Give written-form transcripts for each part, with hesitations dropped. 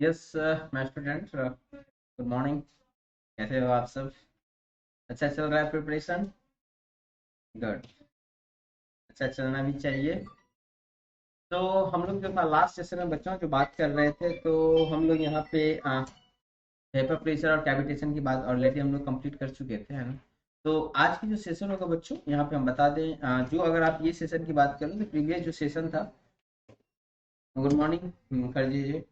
Yes मैं student. Good morning. कैसे हो आप सब? अच्छा चल रहा है प्रिपरेशन? गुड। अच्छा चलना भी चाहिए। तो हम लोग जो था लास्ट सेशन में बच्चों जो बात कर रहे थे, तो हम लोग यहाँ पे पेपर प्रेशर और कैविटेशन की बात ऑलरेडी हम लोग कंप्लीट कर चुके थे, है ना? तो आज की जो सेशन होगा बच्चों, यहाँ पे हम बता दें, जो अगर आप ये सेशन की बात करें तो प्रीवियस जो सेशन था, गुड मॉर्निंग कर दीजिए।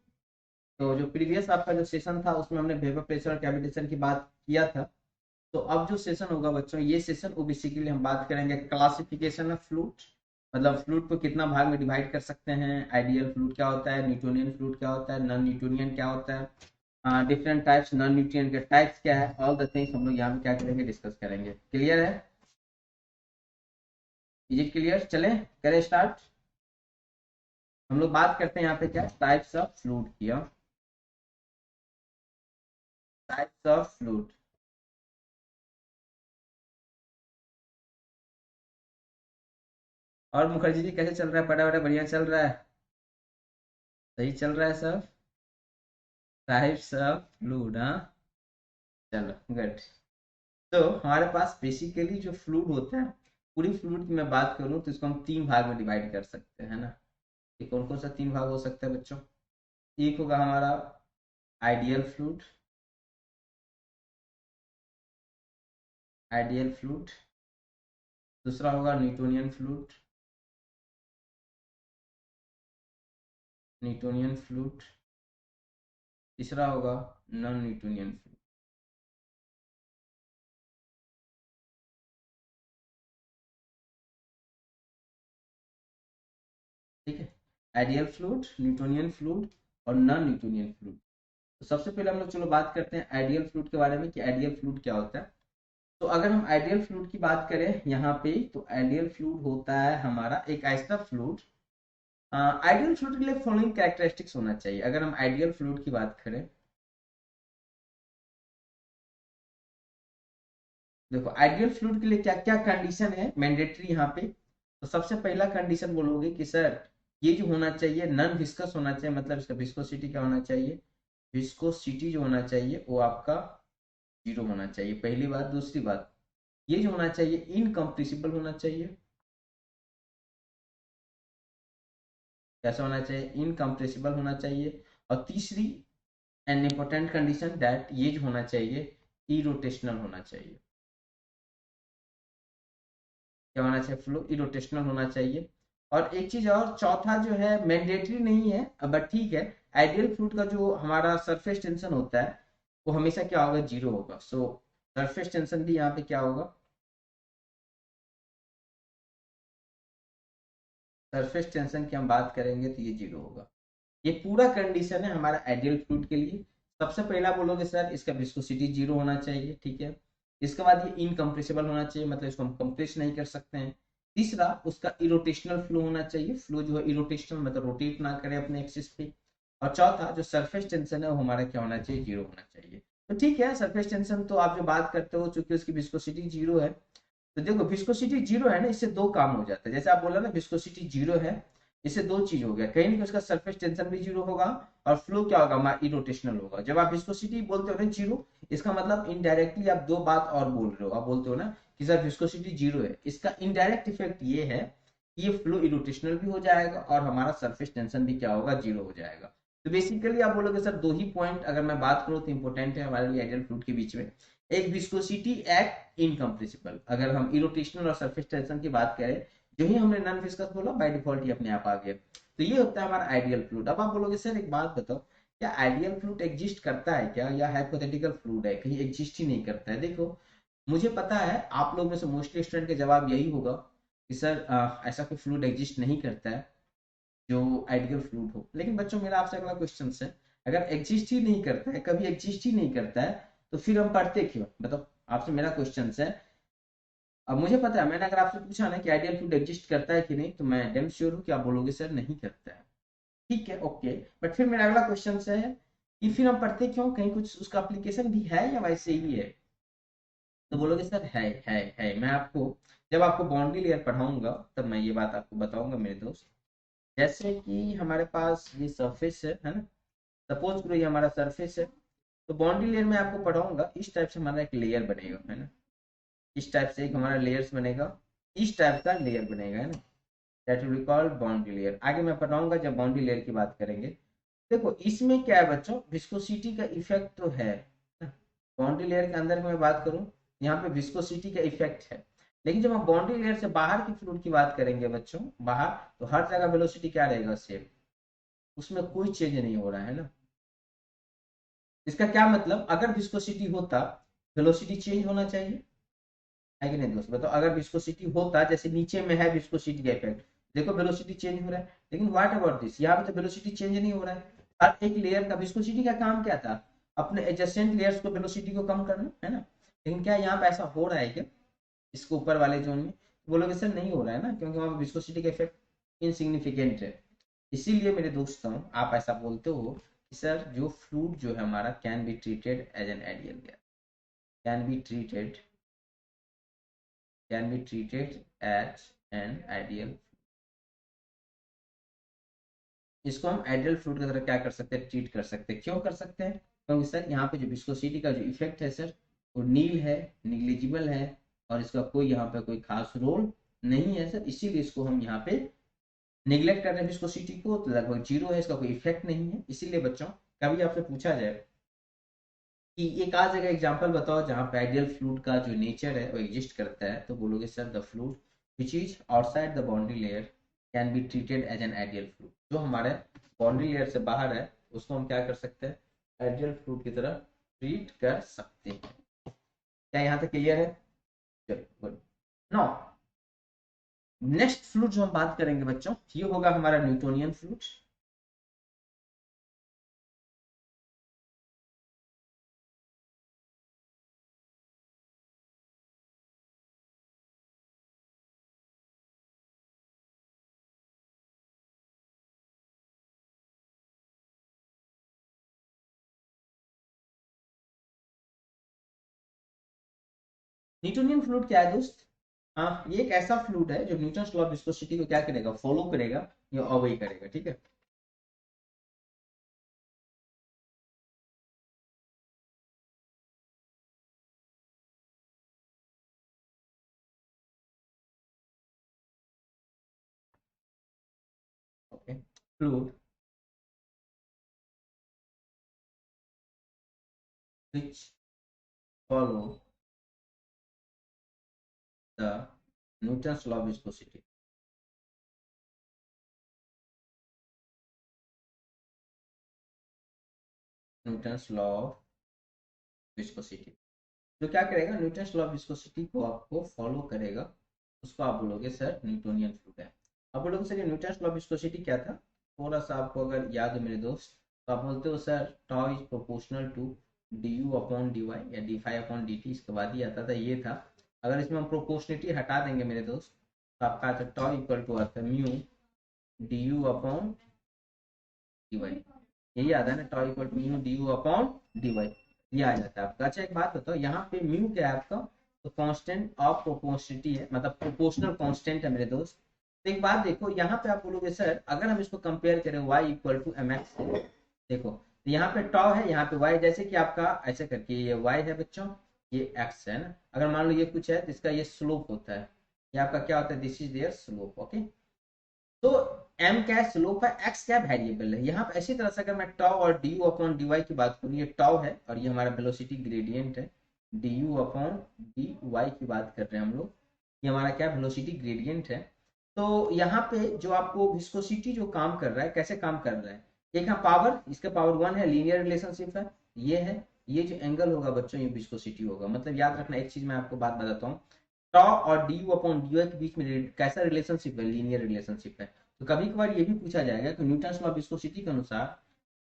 तो जो प्रीवियस आपका जो सेशन था उसमें हमने वेपर प्रेशर और कैविटेशन की बात किया था। तो अब जो सेशन होगा बच्चों, ये सेशन वो बेसिकली हम बात करेंगे क्लासिफिकेशन ऑफ फ्लूइड। मतलब फ्लूइड को कितना भाग में डिवाइड कर सकते हैं, आइडियल फ्लूइड क्या होता है, न्यूटोनियन फ्लूइड क्या होता है, नॉन न्यूटोनियन क्या होता है, डिफरेंट टाइप्स, नॉन न्यूटोनियन के टाइप्स क्या है, ऑल द थिंग्स हम लोग यहाँ पे क्या करेंगे, डिस्कस करेंगे। क्लियर है? Is it clear? चले करें स्टार्ट। हम लोग बात करते हैं यहाँ पे क्या टाइप्स ऑफ फ्लूइड की। Types of fluid. और मुखर्जी जी कैसे चल रहा है? पढ़ा वढ़ा बढ़िया चल रहा है? सही चल रहा है सब? टाइप्स ऑफ फ्लूइड, हाँ। चलो गुड। तो हमारे पास बेसिकली जो फ्लूइड होता है, पूरी फ्लूइड की मैं बात करूं तो इसको हम तीन भाग में डिवाइड कर सकते हैं, है ना? ये कौन कौन सा तीन भाग हो सकता है बच्चों? एक होगा हमारा आइडियल फ्लूइड। Ideal fluid. दूसरा होगा न्यूटोनियन फ्लूइड। Newtonian fluid. तीसरा होगा नॉन न्यूटोनियन फ्लूइड। ठीक है। आइडियल फ्लूइड, न्यूटोनियन फ्लूइड और नॉन न्यूटोनियन फ्लूइड। तो सबसे पहले हम लोग चलो बात करते हैं आइडियल फ्लूइड के बारे में कि आइडियल फ्लूइड क्या होता है। तो अगर हम आइडियल फ्लूइड की बात करें यहाँ पे, तो आइडियल फ्लूइड होता है हमारा एक ऐसा फ्लूइड। आइडियल फ्लूइड के लिए फॉलोइंग कैरेक्टरिस्टिक्स होना चाहिए अगर हम आइडियल फ्लूइड की बात करें। देखो आइडियल फ्लूइड के लिए क्या क्या कंडीशन है मैंडेटरी यहाँ पे। तो सबसे पहला कंडीशन बोलोगे कि सर ये जो होना चाहिए नॉन विस्कस होना चाहिए, मतलब इसका विस्कोसिटी क्या होना चाहिए? विस्कोसिटी जो होना चाहिए वो आपका जीरो होना चाहिए, पहली बात। दूसरी बात, ये जो होना चाहिए इनकम्प्रेसिबल होना चाहिए। कैसा होना चाहिए? इनकम्प्रेसिबल होना चाहिए। और तीसरी एन इम्पोर्टेंट कंडीशन दैट ये जो होना चाहिए इरोटेशनल होना चाहिए। क्या होना चाहिए? फ्लो इरोटेशनल होना चाहिए। और एक चीज और, चौथा जो है मैंडेटरी नहीं है, बट ठीक है। आइडियल फ्लूइड का जो हमारा सरफेस टेंशन होता है वो हमेशा क्या होगा? जीरो होगा। सो सरफेस टेंशन भी यहाँ पे क्या होगा? सरफेस टेंशन की हम बात करेंगे तो ये जीरो होगा। ये पूरा कंडीशन है हमारा आइडियल फ्लूइड के लिए। सबसे पहला बोलोगे सर इसका विस्कोसिटी जीरो होना चाहिए, ठीक है। इसके बाद ये इनकम्प्रेसिबल होना चाहिए, मतलब इसको हम कंप्रेस नहीं कर सकते हैं। तीसरा, उसका इरोटेशनल फ्लो होना चाहिए, फ्लो जो है इरोटेशनल मतलब रोटेट ना करे अपने एक्सिस पे। और चौथा, जो सरफेस टेंशन है वो हमारा क्या होना चाहिए? जीरो होना चाहिए। तो ठीक है, सरफेस टेंशन तो आप जो बात करते हो, चूंकि उसकी विस्कोसिटी जीरो है, तो देखो विस्कोसिटी जीरो है ना, इससे दो काम हो जाता है। जैसे आप बोला ना विस्कोसिटी जीरो है, इससे दो चीज हो गया, कहीं ना उसका सरफेस टेंशन भी जीरो होगा और फ्लो क्या होगा? हमारा इरोटेशनल होगा। जब आप विस्कोसिटी बोलते हो ना जीरो, इसका मतलब इनडायरेक्टली आप दो बात और बोल रहे हो। आप बोलते हो ना कि सर विस्कोसिटी जीरो है, इसका इनडायरेक्ट इफेक्ट ये है कि ये फ्लो इरोटेशनल भी हो जाएगा और हमारा सरफेस टेंशन भी क्या होगा? जीरो हो जाएगा। तो बेसिकली आप बोलोगे सर दो ही पॉइंट अगर मैं बात करूं तो इंपॉर्टेंट है हमारे लिए आइडियल फ्लूइड के बीच में। एक विस्कोसिटी, एक इनकम्प्रेसिबल। अगर हम इरोटेशनल और सरफेस टेंशन की बात करें, जो ही हमने नॉन विस्कस बोला बाय डिफॉल्ट ही अपने आप आ गया। तो ये होता है हमारा आइडियल फ्लूइड। अब आप बोलोगे सर एक बात बताओ, क्या आइडियल फ्लूइड एग्जिस्ट करता है क्या, या हाइपोथेटिकल फ्लूइड है, कहीं एग्जिस्ट ही नहीं करता है? देखो मुझे पता है आप लोग में से मोस्टली स्टूडेंट का जवाब यही होगा कि सर ऐसा कोई फ्लूइड एग्जिस्ट नहीं करता है जो आइडियल फ्लूइड हो। लेकिन बच्चों मेरा आपसे अगला क्वेश्चन है, अगर एग्जिस्ट ही नहीं करता है, कभी एग्जिस्ट ही नहीं करता है, तो फिर हम पढ़ते क्यों? बताओ। आपसे मेरा क्वेश्चन है, अब मुझे पता है, मैंने अगर आपसे पूछा ना कि आइडियल फ्लूइड एग्जिस्ट करता है कि नहीं, तो मैं डेम श्योर हूँ कि आप बोलोगे सर नहीं करता है। ठीक है, ओके। बट फिर मेरा अगला क्वेश्चन है कि फिर हम पढ़ते क्यों? कहीं कुछ उसका एप्लीकेशन भी है या वैसे ही है? तो बोलोगे सर है। मैं आपको जब आपको बाउंड्री लेयर पढ़ाऊंगा तब मैं ये बात आपको बताऊंगा मेरे दोस्त। जैसे कि हमारे पास ये सरफेस है ना? सपोज करो ये हमारा सरफेस है, तो बाउंड्री लेयर में आपको पढ़ाऊंगा इस टाइप से हमारा एक लेयर बनेगा, है ना, इस टाइप से एक हमारा लेयर्स बनेगा, इस टाइप का लेयर बनेगा, है ना, that will be called boundary layer. आगे मैं पढ़ाऊंगा जब बाउंड्री लेयर की बात करेंगे। देखो इसमें क्या है बच्चों, विस्कोसिटी का इफेक्ट तो है, बाउंड्री लेयर के अंदर मैं बात करूं, यहाँ पे विस्कोसिटी का इफेक्ट है, लेकिन जब हम बाउंड्री लेयर से बाहर की फ्लूइड की बात करेंगे बच्चों, बाहर, तो हर जगह वेलोसिटी क्या रहेगा, सेम, उसमें कोई चेंज नहीं हो रहा है ना। इसका क्या मतलब, अगर विस्कोसिटी होता, वेलोसिटी चेंज होना चाहिए, है कि नहीं दोस्त बताओ, अगर विस्कोसिटी होता, जैसे नीचे में है विस्कोसिटी का इफेक्ट, देखो वेलोसिटी चेंज हो रहा है, लेकिन व्हाट अबाउट दिस, यहाँ पे तो वेलोसिटी चेंज नहीं हो रहा है। हर एक लेयर का विस्कोसिटी का काम क्या था, अपने एडजेसेंट लेयर्स को वेलोसिटी को कम करना, है ना, लेकिन क्या यहाँ पे ऐसा हो रहा है क्या, इसके ऊपर वाले जोन में, बोलोगे सर नहीं हो रहा है ना, क्योंकि वहां पर विस्कोसिटी का इफेक्ट इनसिग्निफिकेंट है। इसीलिए मेरे दोस्तों आप ऐसा बोलते हो कि सर जो फ्लूइड जो है हमारा can be treated as an ideal gas, can be treated, can be treated as an ideal, इसको हम आइडियल फ्लूइड की तरह क्या कर सकते हैं, ट्रीट कर सकते हैं। क्यों कर सकते हैं, क्योंकि सर यहाँ पे जो विस्कोसिटी का जो इफेक्ट है सर, वो नील है, निग्लिजिबल है, और इसका कोई यहाँ पे कोई खास रोल नहीं है सर, इसीलिए इसको हम यहाँ पे निगलेक्ट कर रहे हैं विस्कोसिटी को, तो लगभग जीरो है, इसका कोई इफेक्ट नहीं है। इसीलिए बच्चों कभी आपसे पूछा जाए कि एक आध जगह एग्जांपल बताओ जहां पे आइडियल फ्लूइड का जो नेचर है वो एग्जिस्ट करता है, तो बोलोगे sir the fluid which is outside the boundary layer can be treated as an ideal fluid, जो हमारे बाउंड्री लेयर से बाहर है उसको हम क्या कर सकते हैं, आइडियल फ्लूइड की तरह ट्रीट कर सकते हैं। क्या यहाँ तक क्लियर है, चलो गुड। नाउ नेक्स्ट फ्लूइड जो हम बात करेंगे बच्चों, ये होगा हमारा न्यूटोनियन फ्लूइड। न्यूटोनियन फ्लूइड क्या है दोस्त, हाँ ये एक ऐसा फ्लूइड है जो न्यूटन लॉ ऑफ विस्कोसिटी को क्या करेगा, फॉलो करेगा या ऑबे करेगा, ठीक है। Okay, fluid which follow the Newton's law of viscosity. Newton's law of viscosity जो क्या करेगा, न्यूटन्स लॉ ऑफ विस्कोसिटी को आपको फॉलो करेगा, उसको आप बोलोगे सर न्यूटोनियन फ्लूइड है। आप बोलोगे सर ये न्यूटन्स लॉ ऑफ विस्कोसिटी क्या था, थोड़ा सा आपको अगर याद है मेरे दोस्त, तो आप बोलते हो sir tau is proportional to d u upon d y या d phi upon d t, इसके बाद ही आता था ये था। अगर इसमें हम प्रोपोर्शनिटी हटा देंगे मेरे दोस्त, तो आपका आता टॉ इक्वल टू आता है mu d u upon d y, यही आता है ना, tau equal to mu d u upon d y, ये आ जाता है आपका। अच्छा एक बात बताओ, यहाँ पे म्यू क्या है आपका, तो कांस्टेंट ऑफ प्रोपोर्शनिटी है, मतलब प्रोपोर्शनल कांस्टेंट है मेरे दोस्त। तो एक बात देखो, यहाँ पे आप बोलोगे सर अगर हम इसको कंपेयर करें y equal to m x, देखो तो यहाँ पे टॉ है, यहाँ पे y, जैसे कि आपका ऐसे करके ये y है बच्चों, ये x है ना, अगर मान लो ये कुछ है तो इसका ये स्लोप होता है, ये आपका क्या होता है, this is their slope, okay. तो m क्या स्लोप है, x क्या वेरिएबल है, यहाँ पे ऐसी तरह से अगर मैं टॉ और d u upon d y की बात करूँ, ये टॉ है और ये हमारा वेलोसिटी ग्रेडियंट है, d u upon d y की बात कर रहे हैं हम लोग, ये हमारा क्या वेलोसिटी ग्रेडियंट है। तो यहाँ पे जो आपको विस्कोसिटी जो काम कर रहा है, कैसे काम कर रहा है, एक है पावर, इसका पावर 1 है, लीनियर रिलेशनशिप है, ये है, ये जो एंगल होगा बच्चों ये विस्कोसिटी होगा। मतलब याद रखना एक चीज मैं आपको बात बताता हूँ, टॉ और d u upon d y के बीच में कैसा रिलेशनशिप है, लीनियर रिलेशनशिप है। तो कभी कभार ये भी पूछा जाएगा कि न्यूटन लॉ ऑफ विस्कोसिटी के अनुसार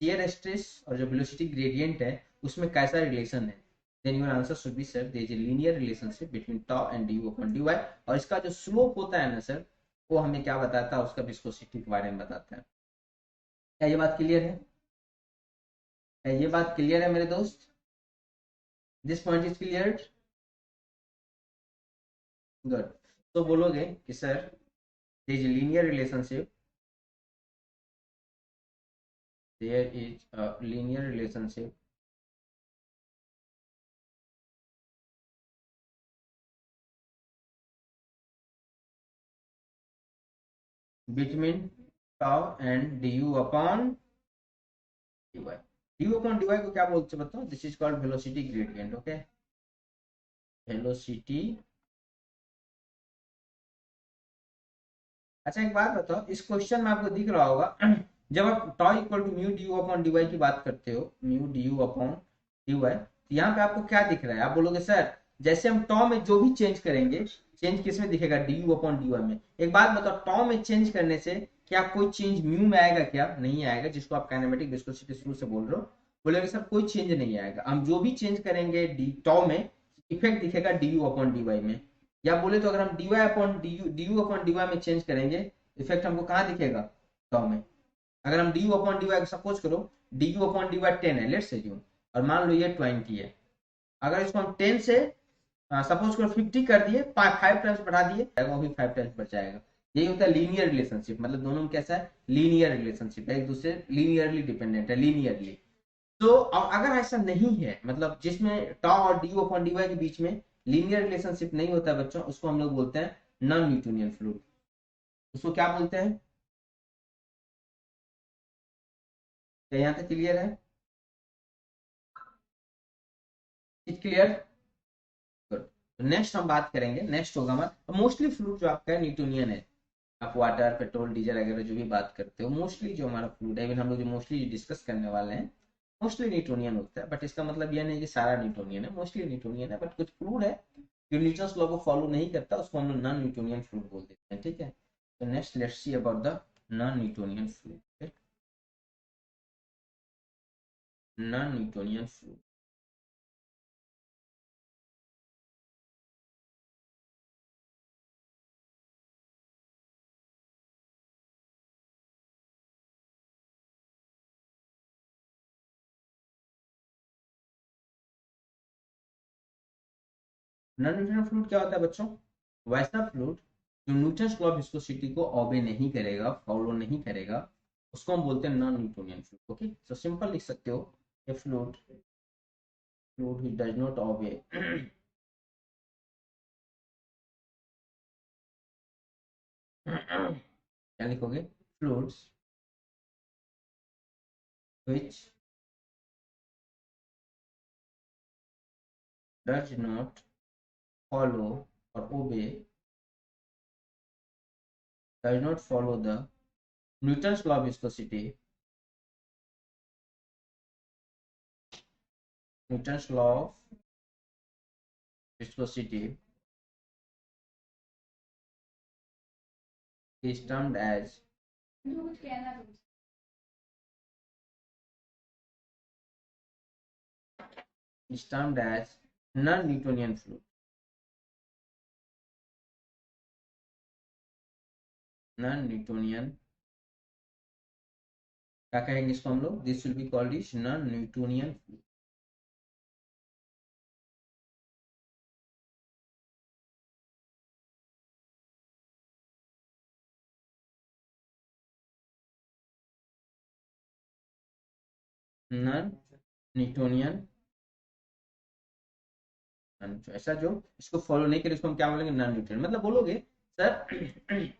शियर स्ट्रेस और जो वेलोसिटी ग्रेडियंट है उसमें कैसा रिलेशन है, then your answer should be sir there is a linear relationship between tau and d upon d y, और इसका जो स्लोप होता है ना सर, वो हमें क्या बताता है, उसका विस्कोसिटी के बारे में बताता है। क्या ये बात क्लियर है, क्या ये बात क्लियर है मेरे दोस्त, this point is clear, good. तो बोलोगे कि sir there is a linear relationship, there is a linear relationship between tau and du upon dy. du upon dy को क्या बोलते हैं बताओ? This is called velocity gradient. Okay, velocity. अच्छा एक बात बताओ, इस क्वेश्चन में आपको दिख रहा होगा जब आप tau equal to mu d upon d की बात करते हो, म्यू डी अपॉन डी, तो यहाँ पे आपको क्या दिख रहा है? आप बोलोगे सर जैसे हम टॉ में जो भी चेंज करेंगे, चेंज किस में दिखेगा? डी यू अपॉन डी में. एक बात बताओ, टॉ में चेंज करने से क्या कोई चेंज म्यू में आएगा? क्या नहीं आएगा, जिसको आप काइनेमेटिक विस्कोसिटी शुरू से बोल रहे हो. बोलेगे सर कोई चेंज नहीं आएगा, हम जो भी चेंज करेंगे डी टॉ में, इफेक्ट दिखेगा डी यू अपॉन डी में. या बोले तो अगर हम dy upon d u upon D में चेंज करेंगे, इफेक्ट हमको कहाँ दिखेगा? टॉ में. अगर हम d u upon D suppose करो डी यू अपॉन डी 10 है, लेट्स एज्यूम, और मान लो ये 20 है. अगर इसको हम 10 से सपोज करो 50 कर दिए, 5 टाइम्स बढ़ा दिए, वो भी 5 टाइम्स बढ़ जाएगा. यही होता है लीनियर रिलेशनशिप. मतलब दोनों में कैसा है? लीनियर रिलेशनशिप है, एक दूसरे लीनियरली डिपेंडेंट है, लीनियरली. तो अगर ऐसा नहीं है, मतलब जिसमें टॉ और डी अपॉन डी के बीच में लीनियर रिलेशनशिप नहीं होता है बच्चों, उसको हम लोग बोलते हैं नॉन न्यूटोनियन फ्लूइड. उसको क्या बोलते हैं? क्या यहाँ तक क्लियर है? It clear? गुड. नेक्स्ट हम बात करेंगे, नेक्स्ट होगा हमारा मोस्टली फ्लूइड जो आपका न्यूटोनियन है. आप वाटर, पेट्रोल, डीजल वगैरह जो भी बात करते हो, मोस्टली जो हमारा फ्लूइड है, इवन हम लोग जो मोस्टली डिस्कस करने वाले हैं, मोस्टली न्यूटोनियन होता है. बट इसका मतलब यह नहीं कि सारा न्यूटोनियन है, मोस्टली न्यूटोनियन है. बट कुछ फ्लूइड है जो न्यूटन्स लॉ को फॉलो नहीं करता, उसको हम लोग नॉन न्यूटोनियन फ्लूइड बोल देते हैं. ठीक है. तो next let's see about the non Newtonian fluid. Non Newtonian fluid. Non Newtonian fluid क्या होता है बच्चों? वैसा फ्लूइड जो न्यूटन्स लॉ ऑफ विस्कोसिटी को ओबे नहीं करेगा, फॉलो नहीं करेगा, उसको हम बोलते हैं non Newtonian fluid. Okay, so simple लिख सकते हो, ए fluid which does not obey क्या लिखोगे? Fluids which does not follow or obey, does not follow the Newton's law of viscosity, Newton's law of viscosity is termed as non-Newtonian fluid. Non-Newtonian क्या कहेंगे इसको हम लोग? This will be called is non Newtonian fluid. Non Newtonian, ऐसा जो इसको follow नहीं करे, इसको हम क्या बोलेंगे? Non Newtonian. मतलब बोलोगे सर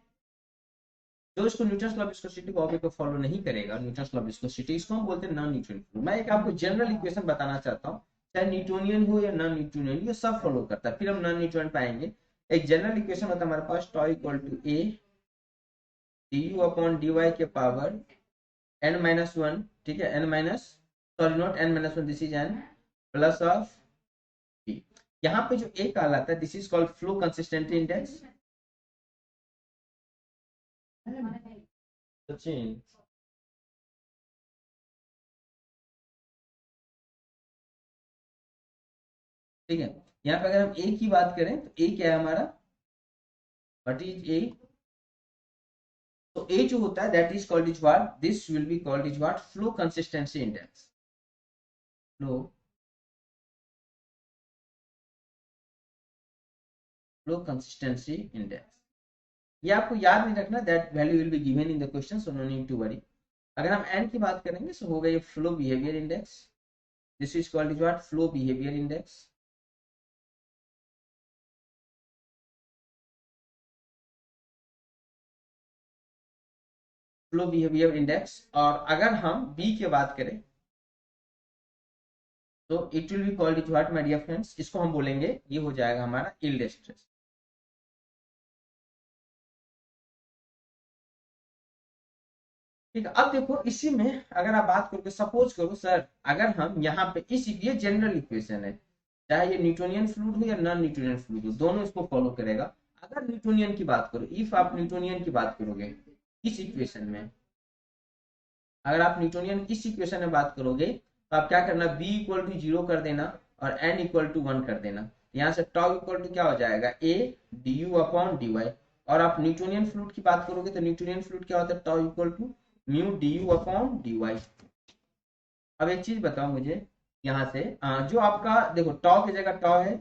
जो इसको न्यूटन्स लॉ ऑफ विस्कोसिटी को फॉलो नहीं करेगा, न्यूटन्स लॉ ऑफ विस्कोसिटी, इसको हम बोलते हैं नॉन न्यूटोनियन. मैं एक आपको जनरल इक्वेशन बताना चाहता हूँ, चाहे न्यूटोनियन हो या नॉन न्यूटोनियन, ये सब फॉलो करता है. फिर हम नॉन न्यूटोनियन पाएंगे. एक जनरल इक्वेशन होता है हमारे पास, tau equal to a d u upon d y के पावर एन माइनस वन. ठीक है, n minus, sorry not n minus one, this is n plus of b. यहाँ पे जो ए कहलाता है, this is called flow consistency index. Sachin, ठीक है. यहाँ पे अगर हम ए की बात करें तो ए क्या है हमारा? What is A? तो ए जो होता है that is called is what? This will be called is what? Flow consistency index. Flow flow consistency index. ये आपको याद नहीं रखना, that value will be given in the question, so no need to worry. अगर हम n की बात करेंगे तो होगा ये flow behaviour index, this is called is what, flow behaviour index. Flow behaviour index. और अगर हम बी की बात करें तो it will be called is what my dear friends, इसको हम बोलेंगे ये हो जाएगा हमारा यील्ड स्ट्रेस। ठीक है, अब देखो इसी में अगर आप बात करोगे, सपोज करो सर अगर हम यहाँ पे इस, ये जनरल इक्वेशन है, चाहे ये न्यूटोनियन फ्लूइड हो या नॉन न्यूटोनियन फ्लूइड हो, दोनों इसको फॉलो करेगा। अगर न्यूटोनियन की बात करो, इफ आप न्यूटोनियन की बात करोगे इस इक्वेशन में, अगर आप न्यूटोनियन इस इक्वेशन में बात करोगे तो आप क्या करना, बी इक्वल टू जीरो कर देना और एन इक्वल टू वन कर देना। यहाँ से टॉ इक्वल टू क्या हो जाएगा, A d u upon d y. और आप न्यूटोनियन फ्लूइड की बात करोगे तो न्यूटोनियन फ्लूइड क्या होता है, tau equal to mu d u upon d y. अब एक चीज बताओ मुझे, यहाँ से जो आपका देखो टॉ की जगह टॉ है,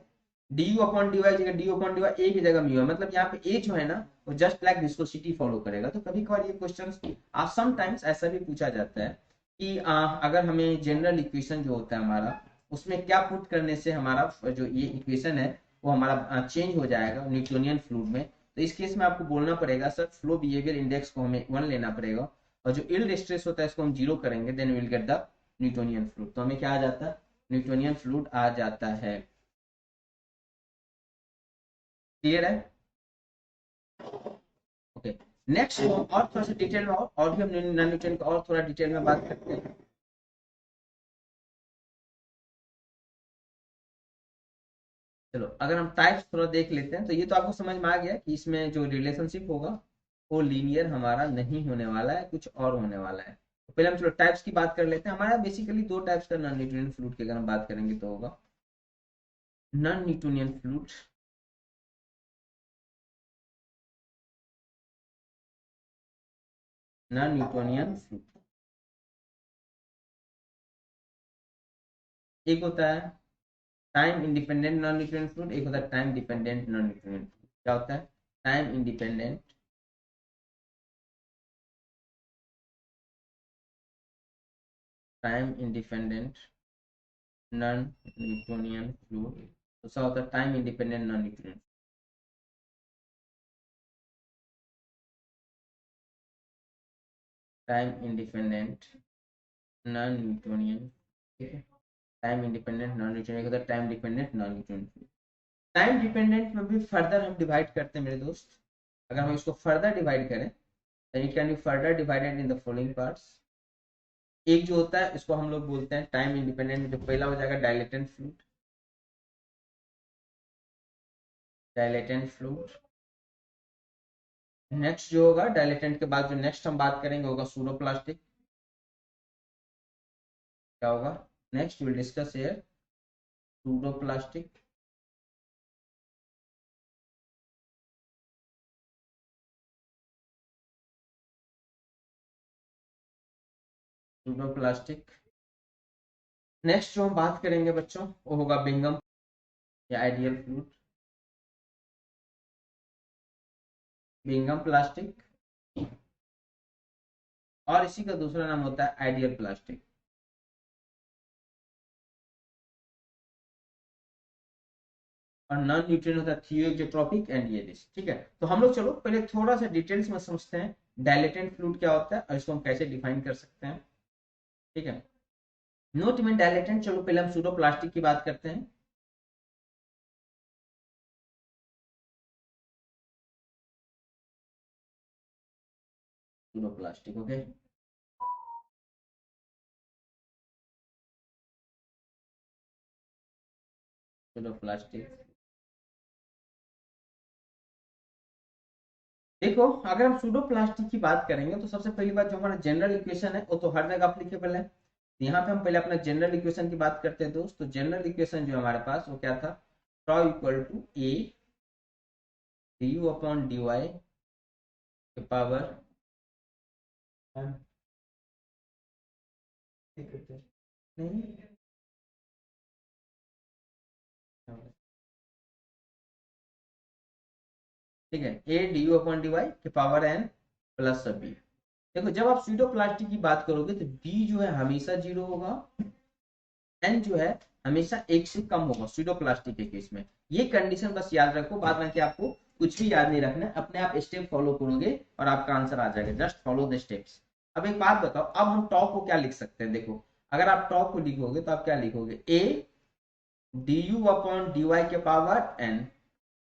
d u upon d y जगह d u upon d y, a की जगह म्यू है, मतलब यहाँ पे ए जो है ना वो जस्ट लाइक विस्कोसिटी फॉलो करेगा। तो कभी कभार ये क्वेश्चन आप समटाइम्स ऐसा भी पूछा जाता है कि अगर हमें जनरल इक्वेशन जो होता है हमारा, उसमें क्या पुट करने से हमारा जो ये इक्वेशन है वो हमारा चेंज हो जाएगा न्यूटोनियन फ्लूइड में। तो इस केस में आपको बोलना पड़ेगा सर फ्लो बिहेवियर इंडेक्स को हमें वन लेना पड़ेगा, और जो यील्ड स्ट्रेस होता है इसको हम जीरो करेंगे, then will get the Newtonian fluid. तो हमें क्या आ जाता है, न्यूटोनियन फ्लूइड आ जाता है। क्लियर है? ओके, नेक्स्ट और थोड़ा सा डिटेल में और भी हम नॉन न्यूटन का और थोड़ा डिटेल में बात करते हैं। चलो अगर हम टाइप्स थोड़ा देख लेते हैं तो ये तो आपको समझ में आ गया कि इसमें जो रिलेशनशिप होगा वो लीनियर हमारा नहीं होने वाला है, कुछ और होने वाला है। तो पहले हम चलो टाइप्स की बात कर लेते हैं। हमारा बेसिकली दो टाइप्स का नॉन न्यूटोनियन फ्लूइड की अगर हम बात करेंगे तो होगा non Newtonian fluid, non Newtonian fluid. एक होता है time independent non Newtonian fluid, एक होता है time dependent non Newtonian fluid. क्या होता है, time independent, time independent non Newtonian fluid. दूसरा होता है time independent non Newtonian, time independent non Newtonian. ठीक है, टाइम इंडिपेंडेंट नॉन न्यूटोनियन होता है time dependent non Newtonian. Time dependent में भी फर्दर हम डिवाइड करते हैं मेरे दोस्त। अगर हम इसको फर्दर डिवाइड करें तो it can be further divided in the following parts. एक जो होता है इसको हम लोग बोलते हैं टाइम इंडिपेंडेंट में, जो पहला हो जाएगा dilatant fluid, dilatant fluid. Next जो होगा डायलेटेंट के बाद जो नेक्स्ट हम बात करेंगे होगा सूडोप्लास्टिक। क्या होगा next, will discuss here pseudoplastic. Pseudoplastic. Next जो हम बात करेंगे बच्चों वो होगा बिंगम या आइडियल फ्लूइड, बिंगम प्लास्टिक। और इसी का दूसरा नाम होता है आइडियल प्लास्टिक। और नॉन न्यूट्रिएंट होता है थियोजेट्रोपिक एंड ये दिस। ठीक है, तो हम लोग चलो पहले थोड़ा सा डिटेल्स में समझते हैं डायलेटेंट फ्लूइड क्या होता है और इसको हम कैसे डिफाइन कर सकते हैं। ठीक है, नोट में डायलेटेंट, चलो पहले हम सूडोप्लास्टिक की बात करते हैं। Pseudoplastic, okay. सूडोप्लास्टिक, देखो अगर हम सूडोप्लास्टिक की बात करेंगे तो सबसे पहली बात जो हमारा जनरल इक्वेशन है वो तो हर जगह अप्लीकेबल है। तो यहाँ पे हम पहले अपना जनरल इक्वेशन की बात करते हैं दोस्त। तो जनरल इक्वेशन जो हमारे पास वो क्या था, tau equal to a d u upon d y के पावर नहीं, ठीक है, ए d u upon d y के पावर एन प्लस बी। देखो जब आप स्यूडो प्लास्टिक की बात करोगे तो बी जो है हमेशा जीरो होगा, एन जो है हमेशा एक से कम होगा स्यूडो प्लास्टिक के केस में। ये कंडीशन बस याद रखो, बाद में कि आपको कुछ भी याद नहीं रखना, अपने आप स्टेप फॉलो करोगे और आपका आंसर आ जाएगा, जस्ट फॉलो द स्टेप्स। अब एक बात बताओ, अब हम टॉ को क्या लिख सकते हैं? देखो अगर आप टॉ को लिखोगे तो आप क्या लिखोगे, A d u upon d y के पावर एन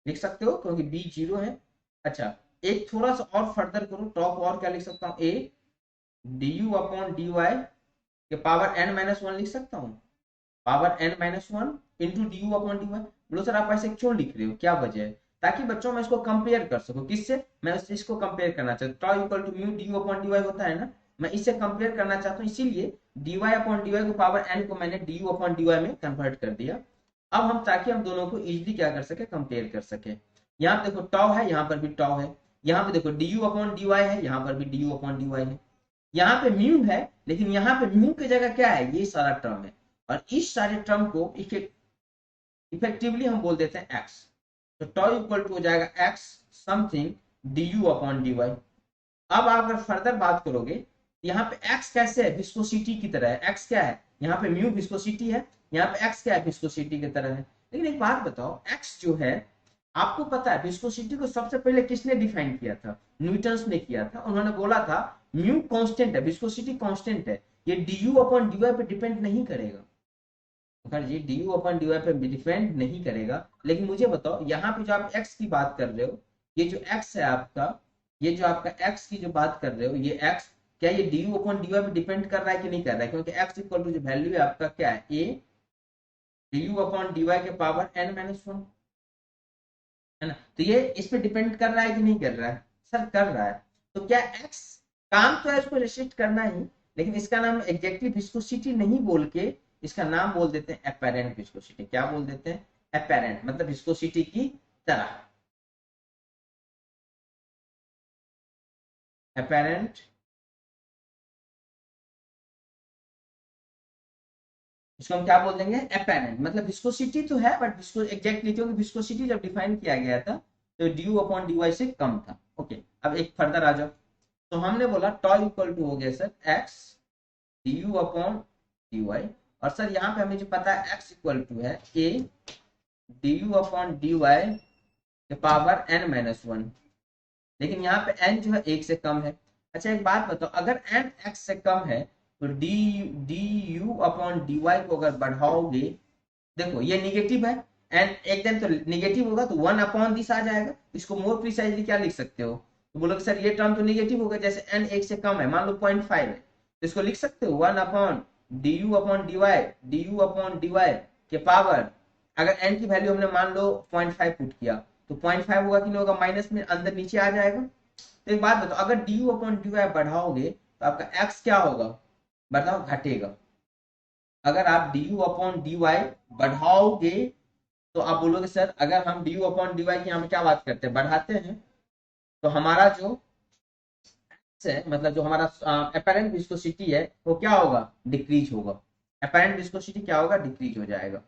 लिख सकते हो, क्योंकि बी जीरो है। अच्छा एक थोड़ा सा और फर्दर करो, टॉ को और क्या लिख सकता हूँ, A d u upon d y के पावर एन माइनस वन लिख सकता हूँ, power n minus one into d u upon d y. बोलो सर आप ऐसे क्यों लिख रहे हो, क्या वजह है? ताकि बच्चों में इसको कंपेयर कर सको, किससे? मैं उस चीज को कंपेयर करना चाहता हूँ, tau equal to mu d u upon d y होता है ना, मैं इससे कंपेयर करना चाहता हूँ, इसीलिए d y upon d y को पावर एन को मैंने d u upon d y में कन्वर्ट कर दिया। अब हम ताकि हम दोनों को इजिली क्या कर सके, कंपेयर कर सके। यहाँ पे देखो टॉ है, यहाँ पर भी टॉ है, यहाँ पे देखो d u upon d y है, यहाँ पर भी d u upon d y है, यहाँ पे म्यू है, लेकिन यहाँ पे म्यू की जगह क्या है, ये सारा टर्म है, और इस सारे टर्म को इफेक्टिवली हम बोल देते हैं एक्स। तो टॉ इक्वल टू हो जाएगा x something d u upon d y. अब आप अगर फर्दर बात करोगे, यहाँ पे x कैसे है, विस्कोसिटी की तरह है, x क्या है, यहाँ पे म्यू विस्कोसिटी है, यहाँ पे x क्या है, विस्कोसिटी की तरह है। लेकिन एक बात बताओ, x जो है आपको पता है विस्कोसिटी को सबसे पहले किसने डिफाइन किया था, न्यूटन्स ने किया था। उन्होंने बोला था म्यू कांस्टेंट है, विस्कोसिटी कांस्टेंट है, ये du अपॉन dy पे डिपेंड नहीं करेगा। तो जी du अपॉन dy पे डिपेंड नहीं करेगा। लेकिन मुझे बताओ यहाँ पे जो आप x की बात कर रहे हो, ये जो x है आपका, ये जो आपका x की जो बात कर रहे हो, ये x क्या ये du अपॉन dy पे डिपेंड कर रहा है कि नहीं कर रहा है? क्योंकि x इक्वल टू जो वैल्यू है आपका क्या है, a du अपॉन dy के पावर n माइनस वन, है ना? तो ये इस पे डिपेंड कर रहा है कि नहीं कर रहा है? सर कर रहा है। तो क्या x काम तो है इसको रेस्ट्रिक्ट करना ही, लेकिन इसका नाम एग्जैक्टली विस्कोसिटी नहीं बोल के इसका नाम बोल देते हैं एपेरेंट विस्कोसिटी। क्या बोल देते हैं? एपेरेंट, मतलब विस्कोसिटी की तरह, एपेरेंट। इसको हम क्या बोल देंगे, एपेरेंट, मतलब विस्कोसिटी तो है बट विस्को एग्जैक्टली, क्योंकि विस्कोसिटी जब डिफाइन किया गया था तो ड्यू अपॉन dy से कम था। ओके अब एक फर्दर आ जाओ, तो हमने बोला टॉ इक्वल टू हो गया sir x du upon dy, और सर यहाँ पे हमें जो पता है x इक्वल टू है a du अपॉन dy के पावर n माइनस वन, लेकिन यहाँ पे n जो है एक से कम है। अच्छा एक बात बताओ, अगर n x से कम है तो d u upon d y को अगर बढ़ाओगे, देखो ये निगेटिव है, एंड एक दिन तो निगेटिव होगा तो वन अपॉन दिस आ जाएगा। इसको मोर प्रिसाइजली क्या लिख सकते हो, तो बोलोगे सर ये टर्म तो निगेटिव होगा, जैसे n एक से कम है, मान लो 0.5 है, तो इसको लिख सकते हो one upon d u upon d u upon d y के पावर, अगर n की वैल्यू हमने मान लो 0.5 पुट किया तो 0.5 होगा कि नहीं होगा, माइनस में अंदर नीचे आ जाएगा। तो एक बात बताओ, अगर d u upon d y बढ़ाओगे तो आपका x क्या होगा, बताओ, घटेगा। अगर आप d u upon d y बढ़ाओगे तो आप बोलोगे सर अगर हम d u upon d y की यहाँ पे क्या बात करते हैं, बढ़ाते हैं, तो हमारा जो है, मतलब जो हमारा अपेरेंट विस्कोसिटी है वो क्या होगा, डिक्रीज होगा। अपेरेंट विस्कोसिटी क्या होगा, डिक्रीज हो जाएगा।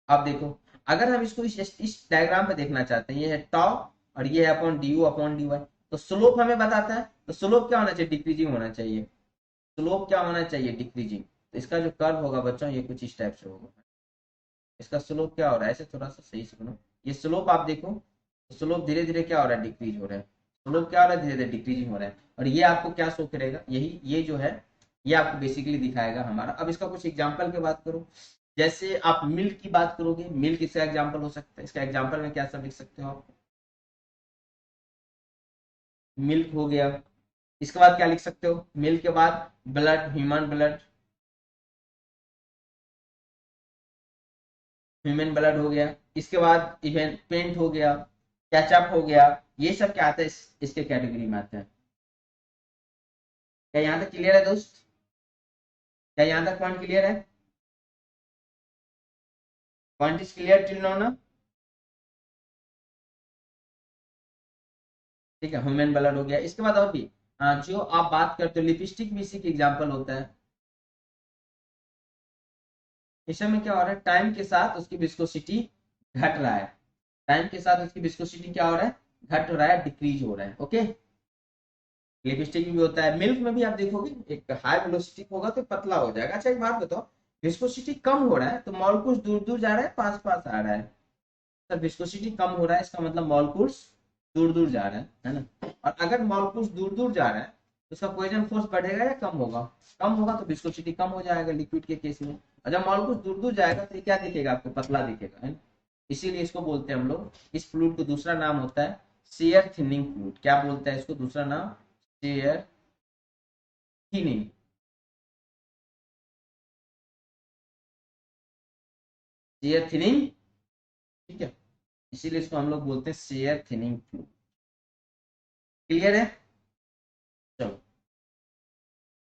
अब देखो अगर हम इसको इस डायग्राम पे देखना चाहते हैं, ये है टॉ और ये है upon d u upon d y, तो स्लोप हमें बताता है, तो स्लोप क्या होना चाहिए, डिक्रीजिंग होना चाहिए। स्लोप क्या होना चाहिए, डिक्रीजिंग। तो इसका जो कर्व होगा बच्चों ये कुछ इस टाइप से होगा। इसका स्लोप क्या हो रहा है, ऐसे थोड़ा सा सही से बनो, ये स्लोप आप देखो, स्लोप धीरे धीरे क्या हो रहा है, डिक्रीज हो रहा है। स्लोप क्या हो रहा है, धीरे धीरे डिक्रीजिंग हो रहा है। और ये आपको क्या शो करेगा, यही ये जो है ये आपको बेसिकली दिखाएगा हमारा। अब इसका कुछ एग्जाम्पल की बात करो, जैसे आप मिल्क की बात करोगे, मिल्क इसका एग्जाम्पल हो सकता है। इसका एग्जाम्पल में क्या सब लिख सकते हो आप, मिल्क हो गया। इसके बाद क्या लिख सकते हो, मिल्क के बाद blood, human blood, human blood हो गया। इसके बाद इवन पेंट हो गया, कैचअप हो गया, ये सब क्या आता है, इसके कैटेगरी में आता है। क्या यहाँ तक क्लियर है दोस्त, क्या यहाँ तक पॉइंट क्लियर है, point is clear till now ना? ठीक है, ह्यूमन ब्लड हो गया। इसके बाद और भी जो आप बात करते हो, लिपस्टिक भी इसी की एग्जाम्पल होता है। इस समय क्या हो रहा है, टाइम के साथ उसकी विस्कोसिटी घट रहा है, टाइम के साथ उसकी विस्कोसिटी क्या हो रहा है, घट रहा है, डिक्रीज हो रहा है। ओके लिपस्टिक भी होता है। मिल्क में भी आप देखोगे एक हाई वेलोसिटी होगा तो पतला हो जाएगा। अच्छा एक बात बताओ, विस्कोसिटी कम हो रहा है तो मॉलिक्यूल्स दूर दूर जा रहा है पास पास आ रहा है? सर विस्कोसिटी कम हो रहा है इसका मतलब मॉलिक्यूल्स दूर दूर जा रहे हैं, है ना। और अगर मॉलिक्यूल्स दूर दूर जा रहे हैं तो उसका कोहेजन फोर्स बढ़ेगा या कम होगा? कम होगा, तो विस्कोसिटी कम हो जाएगा लिक्विड के केस में। और जब मॉलिक्यूल्स दूर दूर जाएगा तो ये क्या दिखेगा आपको? पतला दिखेगा, है ना। इसीलिए इसको बोलते हैं हम लोग, इस फ्लूइड को दूसरा नाम होता है शेयर थिनिंग फ्लूइड। क्या बोलते हैं इसको दूसरा नाम? Share thinning. शेयर थिनिंग, ठीक है। इसीलिए इसको हम लोग बोलते हैं शेयर थिनिंग फ्लूइड। क्लियर है? चलो,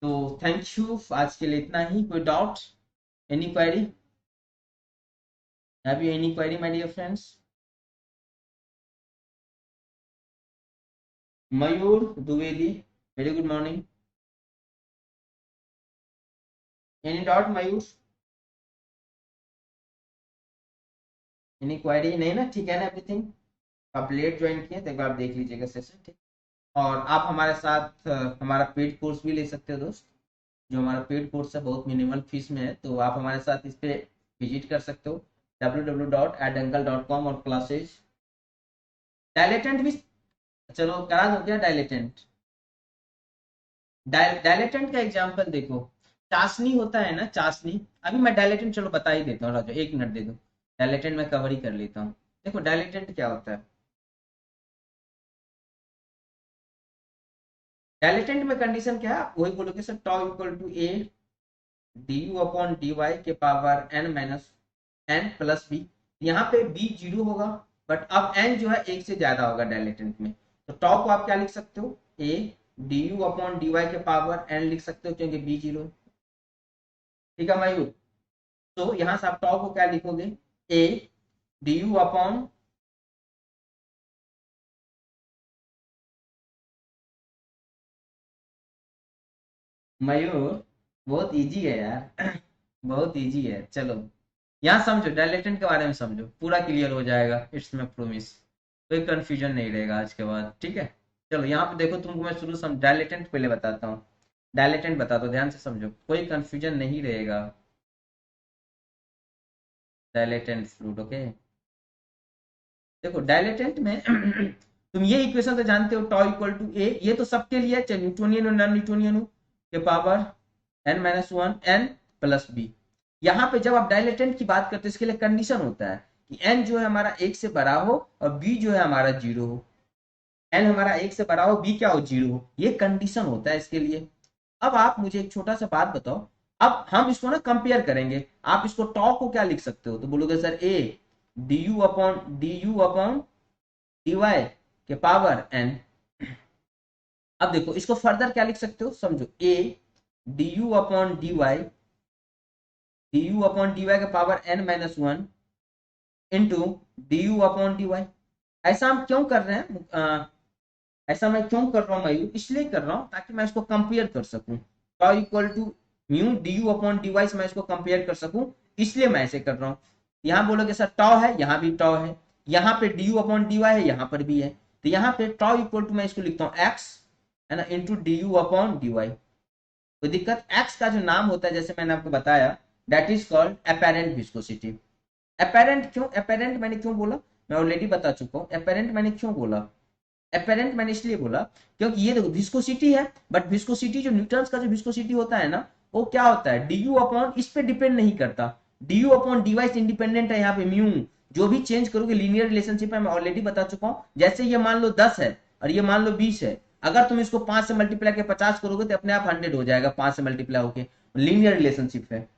तो थैंक यू, आज के लिए इतना ही। कोई doubt, any query? Have you any query my dear friends? Mayur Dwivedi, very good morning. Any doubt Mayur? Any query नहीं ना? ठीक है ना एवरीथिंग? आप लेट ज्वाइन किए तो एक बार देख लीजिएगा सेशन, ठीक। और आप हमारे साथ हमारा पेड कोर्स भी ले सकते हो दोस्त। जो हमारा पेड कोर्स है बहुत मिनिमल फीस में है, तो आप हमारे साथ इस पे विजिट कर सकते हो www.adangal.com और क्लासेज। डायलेटेंट भी, चलो करा दो क्या डायलेटेंट? डायलेटेंट का एग्जांपल देखो, चाशनी होता है ना, चाशनी। अभी मैं डायलेटेंट चलो बता ही देता हूँ, राजू एक मिनट दे दो। डायलेटेंट मैं कवर ही कर लेता हूँ। देखो डायलेटेंट क्या होता है। डायलेटेंट में कंडीशन क्या है, आप वही बोलोगे sir, tau equal to a d u upon d y के power n minus n plus b. यहाँ पे बी जीरो होगा, बट अब एन जो है एक से ज्यादा होगा डायलेटेंट में। तो टॉ को आप क्या लिख सकते हो? A d u upon d y के पावर एन लिख सकते हो, क्योंकि बी जीरो। ठीक है मयूर? तो यहाँ से आप टॉ को क्या लिखोगे? ए डी यू अपॉन, मयूर बहुत इजी है यार बहुत इजी है। चलो यहाँ समझो, डायलेटेंट के बारे में समझो, पूरा क्लियर हो जाएगा, इट्स माय प्रॉमिस। कोई कंफ्यूजन नहीं रहेगा आज के बाद, ठीक है। चलो यहाँ पे देखो, तुमको मैं शुरू डायलेटेंट पहले बताता हूँ। डायलेटेंट बता दो, ध्यान से समझो, कोई कंफ्यूजन नहीं रहेगा। Dilatant fluid, okay. देखो डायलेटेंट में तुम ये इक्वेशन तो जानते हो, टॉ इक्वल टू ए, ये तो सबके लिए, चाहे न्यूटोनियन और नॉन न्यूटोनियन हो, के power n minus one n plus b. यहाँ पे जब आप डायलेटेंट की बात करते हो, इसके लिए कंडीशन होता है कि एन जो है हमारा एक से बड़ा हो और बी जो है हमारा जीरो हो। एन हमारा एक से बड़ा हो, बी क्या हो? जीरो हो। ये कंडीशन होता है इसके लिए। अब आप मुझे एक छोटा सा बात बताओ, अब हम इसको ना कंपेयर करेंगे। आप इसको टॉ को क्या लिख सकते हो? तो बोलोगे सर ए d u upon d y के पावर एन। अब देखो इसको फर्दर क्या लिख सकते हो, समझो, a d u upon d y के power n minus one into d u upon d y. ऐसा हम क्यों कर रहे हैं? ऐसा मैं क्यों कर रहा हूँ मयूर? इसलिए कर रहा हूँ ताकि मैं इसको कंपेयर कर सकूं। Tau equal to mu d u upon d y से मैं इसको कंपेयर कर सकूं, इसलिए मैं ऐसे कर रहा हूँ। यहाँ बोलोगे सर टॉ है, यहाँ भी टॉ है, यहाँ पे d u upon d y है, यहाँ पर भी है। तो यहाँ पे टॉ इक्वल टू मैं इसको लिखता हूँ एक्स, है ना, into d u upon d y. कोई दिक्कत? एक्स का जो नाम होता है, जैसे मैंने आपको बताया, that is called apparent viscosity. Apparent क्यों? अपेरेंट मैंने क्यों बोला, मैं ऑलरेडी बता चुका हूँ। अपेरेंट मैंने क्यों बोला? अपेरेंट मैंने इसलिए बोला क्योंकि ये देखो विस्कोसिटी है, बट विस्कोसिटी जो न्यूटन्स का जो विस्कोसिटी होता है ना, वो क्या होता है? डी यू अपॉन इस पे डिपेंड नहीं करता, d u upon d y से इंडिपेंडेंट है। यहाँ पे म्यू जो भी चेंज करोगे, लीनियर रिलेशनशिप है, मैं ऑलरेडी बता चुका हूँ। जैसे ये मान लो 10 है और ये मान लो 20 है, अगर तुम इसको 5 से मल्टीप्लाई के 50 करोगे तो अपने आप 100 हो जाएगा, 5 से मल्टीप्लाई होके। लीनियर रिलेशनशिप है।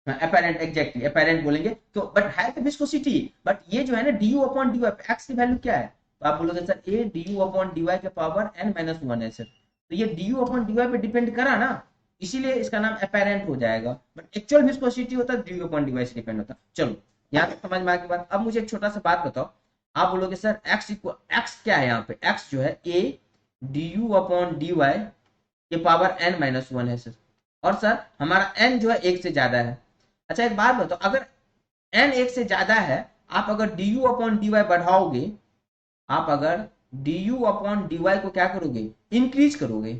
अपेरेंट, एग्जैक्टली अपेरेंट बोलेंगे तो, बट है तो विस्कोसिटी। बट ये जो है ना d u upon d y, x की वैल्यू क्या है? तो आप बोलोगे सर ए d u upon d y के पावर एन माइनस वन है सर। तो ये d u upon d y पे डिपेंड करा ना, इसीलिए इसका नाम अपेरेंट हो जाएगा। बट एक्चुअल विस्कोसिटी होता है d u upon d y से डिपेंड होता। चलो यहाँ तक समझ में आ गई बात। अब मुझे एक छोटा सा बात बताओ, आप बोलोगे सर एक्स इक्वल, एक्स क्या है यहाँ पे? एक्स जो है ए d u upon d y के पावर एन माइनस वन है सर। और सर हमारा एन जो है एक से ज्यादा है। अच्छा एक बात बताओ, अगर एन एक से ज्यादा है, आप अगर d u upon d y बढ़ाओगे, आप अगर d u upon d y को क्या करोगे, इंक्रीज करोगे।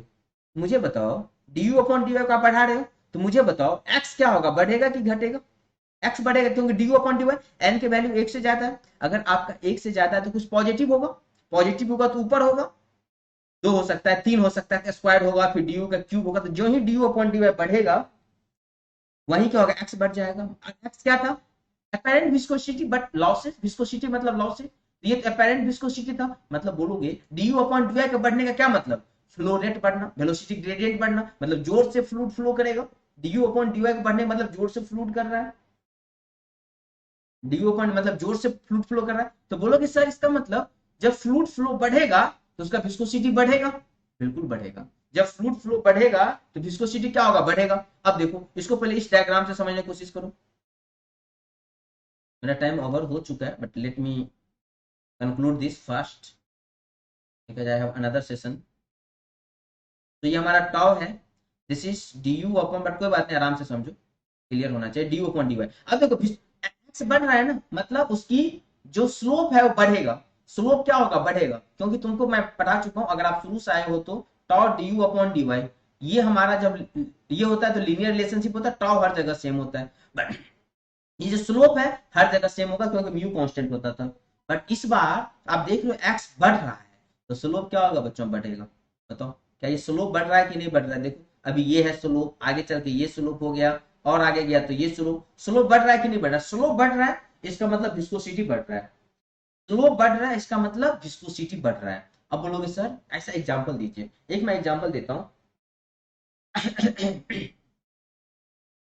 मुझे बताओ d u upon d y को आप बढ़ा रहे हो, तो मुझे बताओ एक्स क्या होगा, बढ़ेगा कि घटेगा? एक्स बढ़ेगा, क्योंकि d u upon d y n के वैल्यू एक से ज्यादा है। अगर आपका एक से ज्यादा है तो कुछ पॉजिटिव होगा, पॉजिटिव होगा तो ऊपर होगा, दो हो सकता है, तीन हो सकता है, स्क्वायर होगा, फिर डी यू का क्यूब होगा। तो जो ही d u upon d y बढ़ेगा वही क्या होगा, एक्स बढ़ जाएगा। एक्स क्या था, apparent viscosity but losses, viscosity मतलब लॉसेस, ये अपेरेंट विस्कोसिटी था। मतलब बोलोगे d u upon d y का बढ़ने का क्या मतलब, फ्लो रेट बढ़ना, वेलोसिटी ग्रेडियंट बढ़ना, मतलब जोर से फ्लूइड फ्लो करेगा। D u upon d y का बढ़ने मतलब जोर से फ्लूइड कर रहा है, डी यू अपॉन मतलब जोर से फ्लूइड फ्लो कर रहा है। तो बोलोगे सर इसका मतलब जब फ्लूइड फ्लो बढ़ेगा तो उसका विस्कोसिटी बढ़ेगा, बिल्कुल बढ़ेगा। जब फ्लूइड फ्लो बढ़ेगा तो विस्कोसिटी क्या होगा, बढ़ेगा। अब देखो इसको पहले इस डायग्राम से समझने की कोशिश करो। मेरा टाइम ओवर हो चुका है, but let me conclude this fast because I have another session. तो ये हमारा टाउ है, this is d u upon, but कोई बात नहीं, आराम से समझो, क्लियर होना चाहिए, d u upon d y. अब देखो एक्स बढ़ रहा है ना, मतलब उसकी जो स्लोप है वो बढ़ेगा। स्लोप क्या होगा, बढ़ेगा, क्योंकि तुमको मैं पढ़ा चुका हूं, अगर आप शुरू से आए हो तो tau d u upon d y, ये हमारा जब ये होता है तो लीनियर रिलेशनशिप होता है, टाउ हर जगह सेम होता है, बट ये जो स्लोप है हर जगह सेम होगा क्योंकि म्यू कांस्टेंट होता था। बट इस बार आप देख रहे हो एक्स बढ़ रहा है, तो स्लोप क्या होगा बच्चों, बढ़ेगा। बताओ क्या ये स्लोप बढ़ रहा है कि नहीं बढ़ रहा है? देखो अभी ये है स्लोप, आगे चल के ये स्लोप हो गया, और आगे गया तो ये स्लोप, स्लोप बढ़ रहा है कि नहीं बढ़ रहा है? स्लोप बढ़ रहा है, इसका मतलब विस्कोसिटी बढ़ रहा है। स्लोप बढ़ रहा है, इसका मतलब विस्कोसिटी बढ़ रहा है। अब बोलोगे सर ऐसा एग्जाम्पल दीजिए, एक मैं एग्जाम्पल देता हूँ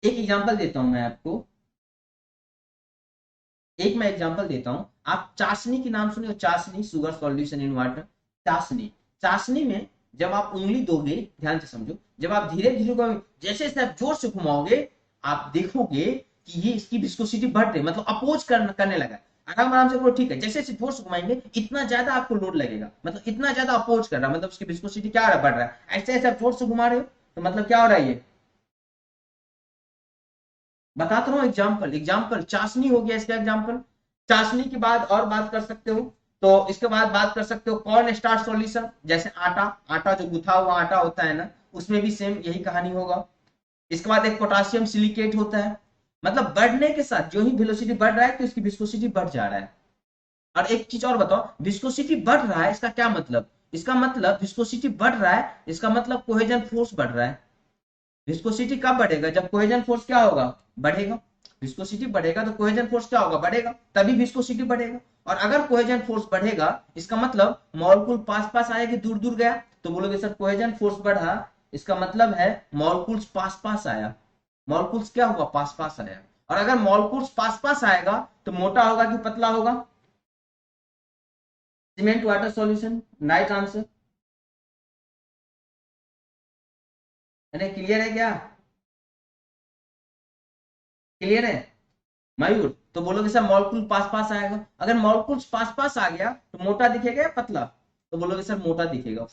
एक एग्जाम्पल देता हूं मैं आपको, एक मैं एग्जांपल देता हूं। आप चाशनी की नाम सुने हो, चाशनी, शुगर सॉल्यूशन इन वाटर, चाशनी। चाशनी में जब आप उंगली दोगे, ध्यान से समझो, जब आप धीरे धीरे जैसे जैसे आप जोर से घुमाओगे आप देखोगे कि ये इसकी विस्कोसिटी बढ़ रही, मतलब अपोज करने लगा। आराम आराम से करो, ठीक है, जैसे जैसे जोर से घुमाएंगे इतना ज्यादा आपको लोड लगेगा, मतलब इतना ज्यादा अपोज कर रहा है, मतलब उसकी विस्कोसिटी क्या हो रहा है, बढ़ रहा है। ऐसे ऐसे आप जोर से घुमा रहे हो तो मतलब क्या हो रहा है, ये बताता रहा हूँ एग्जाम्पल, एग्जाम्पल चाशनी हो गया इसका एग्जाम्पल। चाशनी के बाद और बात कर सकते हो, तो इसके बाद बात कर सकते हो कॉर्न स्टार्च सॉल्यूशन, जैसे आटा, आटा जो गुथा हुआ आटा होता है ना, उसमें भी सेम यही कहानी होगा। इसके बाद एक पोटासियम सिलिकेट होता है, मतलब बढ़ने के साथ जो ही वेलोसिटी बढ़ रहा है तो इसकी विस्कोसिटी बढ़ जा रहा है। और एक चीज और बताओ, विस्कोसिटी बढ़ रहा है इसका क्या मतलब, इसका मतलब विस्कोसिटी बढ़ रहा है, इसका मतलब कोहेजन फोर्स बढ़ रहा है। विस्कोसिटी कब बढ़ेगा, जब कोहेजन फोर्स क्या होगा, बढ़ेगा। विस्कोसिटी बढ़ेगा तो कोहेजन फोर्स क्या होगा, बढ़ेगा, तभी विस्कोसिटी बढ़ेगा। और अगर कोहेजन फोर्स बढ़ेगा इसका मतलब मॉलिक्यूल पास पास आया कि दूर दूर गया, तो बोलोगे सर कोहेजन फोर्स बढ़ा, इसका मतलब है मॉलिक्यूल्स पास पास आया, मॉलिक्यूल्स क्या हुआ, पास पास आया। और अगर मॉलिक्यूल्स पास पास आएगा तो मोटा होगा कि पतला होगा, cement water solution, right answer. Clear है क्या, क्लियर है मयूर? तो बोलोगे सर मॉलिक्यूल पास पास आएगा, अगर मॉलिक्यूल पास पास आ गया तो मोटा दिखेगा या पतला, तो बोलोगे सर मोटा दिखेगा,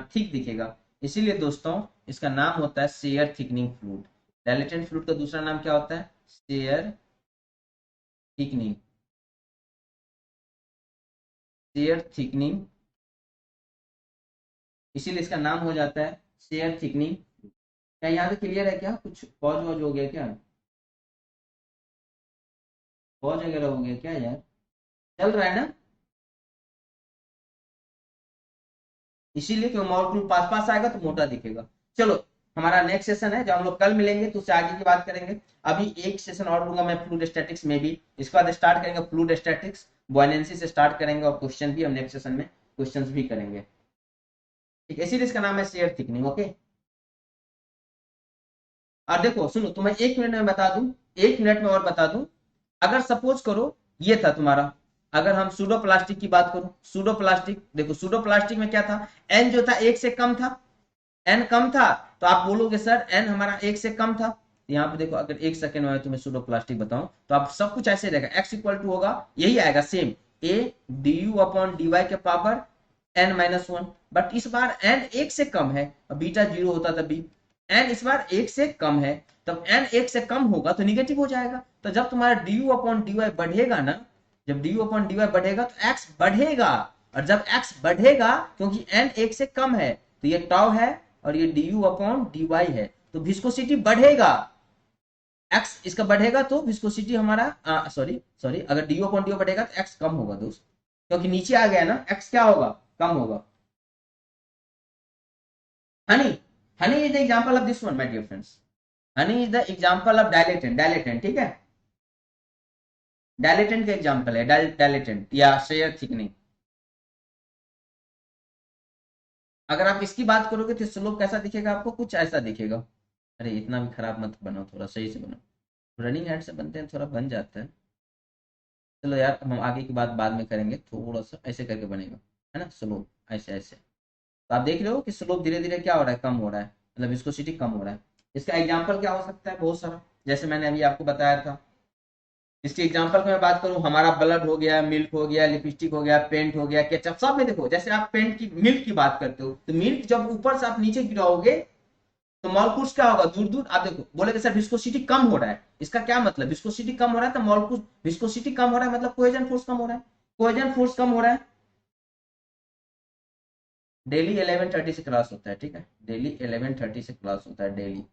ठीक दिखेगा। इसीलिए दोस्तों इसका नाम होता है share thickening fluid. Dilatant fluid का दूसरा नाम क्या होता है, शेयर थिकनिंग, शेयर थिकनिंग, इसीलिए इसका नाम हो जाता है शेयर थिकनिंग। क्या यहाँ पे क्लियर है क्या, कुछ पॉज वॉज हो गया क्या, पॉज वगैरह हो गया क्या यार, चल रहा है ना? इसीलिए क्यों, मॉलिक्यूल पास पास आएगा तो मोटा दिखेगा। चलो हमारा नेक्स्ट सेशन है, जब हम लोग कल मिलेंगे तो उससे आगे की बात करेंगे। अभी एक सेशन और लूंगा मैं फ्लूइड स्टैटिक्स में भी, इसके बाद स्टार्ट करेंगे फ्लूइड स्टैटिक्स, बुओयनेंसी से स्टार्ट करेंगे, और क्वेश्चन भी हम नेक्स्ट सेशन में क्वेश्चंस भी करेंगे, ठीक है। इसीलिए इसका नाम है शेयर थिकनिंग, ओके। और देखो सुनो, तुम्हें एक मिनट में बता दूं, एक मिनट में और बता दूं, अगर सपोज करो ये था तुम्हारा, अगर हम सूडो प्लास्टिक की बात करूं, सूडो प्लास्टिक, देखो सूडो प्लास्टिक में क्या था, एन जो था एक से कम था, एन कम था, तो आप बोलोगे सर एन हमारा एक से कम था। यहाँ पे देखो अगर एक सेकेंड में तुम्हें सूडो प्लास्टिक बताऊं तो आप सब कुछ ऐसे रहेगा, एक्स इक्वल टू होगा यही आएगा same, a d u upon d y के power n minus one. But इस बार एन एक से कम है, बीटा जीरो होता तभी, एन इस बार एक से कम है, तब एन एक से कम होगा तो निगेटिव हो जाएगा। तो जब तुम्हारा d u upon d y बढ़ेगा ना, जब d u upon d y बढ़ेगा तो एक्स बढ़ेगा, और जब x बढ़ेगा, क्योंकि n 1 से कम है, तो ये टाउ है और ये du अपॉन dy है, तो विस्कोसिटी बढ़ेगा, x इसका बढ़ेगा तो विस्कोसिटी हमारा सॉरी सॉरी, अगर du अपॉन dy बढ़ेगा तो x कम होगा दोस्त, क्योंकि नीचे आ गया ना, x क्या होगा, कम होगा। Honey, honey is the example of this one my dear friends, honey is the example of dilatant, dilatant ठीक है, डायलेटेंट का एग्जांपल है, डायलेटेंट या शेयर थिकनिंग। अगर आप इसकी बात करोगे तो स्लोप कैसा दिखेगा आपको, कुछ ऐसा दिखेगा। अरे इतना भी खराब मत बनो, थोड़ा सही से बनो, रनिंग हेड से बनते हैं थोड़ा बन जाता है। चलो यार हम आगे की बात बाद में करेंगे, थोड़ा सा ऐसे करके बनेगा, है ना, स्लोप ऐसे ऐसे। तो आप देख रहे हो कि स्लोप धीरे धीरे क्या हो रहा है, कम हो रहा है, मतलब विस्कोसिटी कम हो रहा है। इसका एग्जाम्पल क्या हो सकता है, बहुत सारा, जैसे मैंने अभी आपको बताया था। इसके एग्जांपल की मैं बात करूं, हमारा ब्लड हो गया, मिल्क हो गया, लिपस्टिक हो गया, पेंट हो गया, केचप, सब में देखो, जैसे आप पेंट की मिल्क की बात करते हो, तो मिल्क जब ऊपर से आप नीचे गिराओगे तो मॉलिक्यूल्स क्या होगा, दूर दूर, आप देखो बोलेगे सर विस्कोसिटी कम हो रहा है, इसका क्या मतलब, विस्कोसिटी कम हो रहा है तो मॉलिक्यूल, विस्कोसिटी कम हो रहा है मतलब कोहेजन फोर्स कम हो रहा है, कोहेजन फोर्स कम हो रहा है। डेली 11:30 से क्लास होता है, ठीक है, डेली 11:30 से क्लास होता है डेली,